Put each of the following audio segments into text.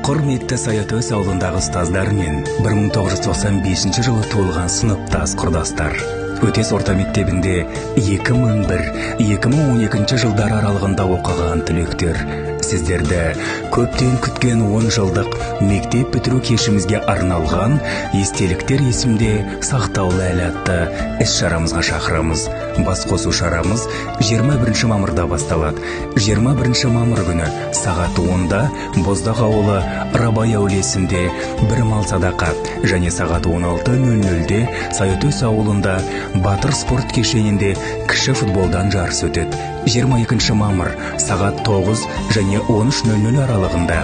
Құрметті Саятөс ауылындағы ұстаздар мен 1995 жылы туылған сыныптас құрдастар. Өтес орта мектебінде 2001-2012 жылдар аралығында оқыған түлектер. Сіздерді көптен күткен 10 жылдық мектеп бітіру кешімізге арналған естеліктер есімде сақтаулы әлі атты іс-шарамызға шақырамыз. Басқосу шарамыз 21 мамырда басталады. 21 мамыр күні сағат 10-да Боздақ ауылы Рабай әулиесінде бір мал садақа және сағат 16:00-де Саятөс ауылында Батыр спорт кешенінде кіші футболдан жарыс өтеді. 22 мамыр сағат 9 және 13:00 аралығында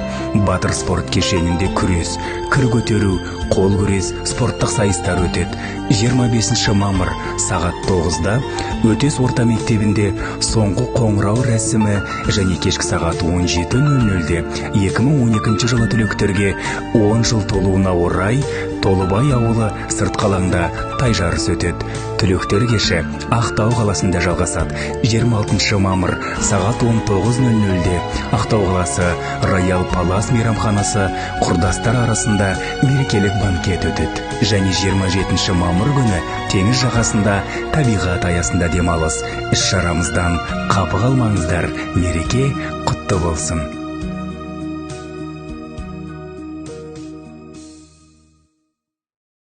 Батыр спорт кешенінде күрес, кір көтеру, қол күрес спорттық сайыстар өтеді. 25 мамыр сағат 9-да Өтес орта мектебінде соңғы қоңырау рәсімі және кешкі сағат 17:00-де 2012 жылы түлектерге 10 жыл толуына орай Толыбай ауылы сыртқы алаңда тай жарыс өтеді. Түлектер кеші Ақтау қаласында жалғасады. 26 мамыр сағат 19:00-де Ақтау қаласы Роял Палас мейрамханасы құрдастар арасында мерекелік банкет өтеді. Және 27 мамыр күні теңіз жағасында табиғат аясында демалыс. Іс-шарамыздан қапы қалмаңыздар. Мереке құтты болсын.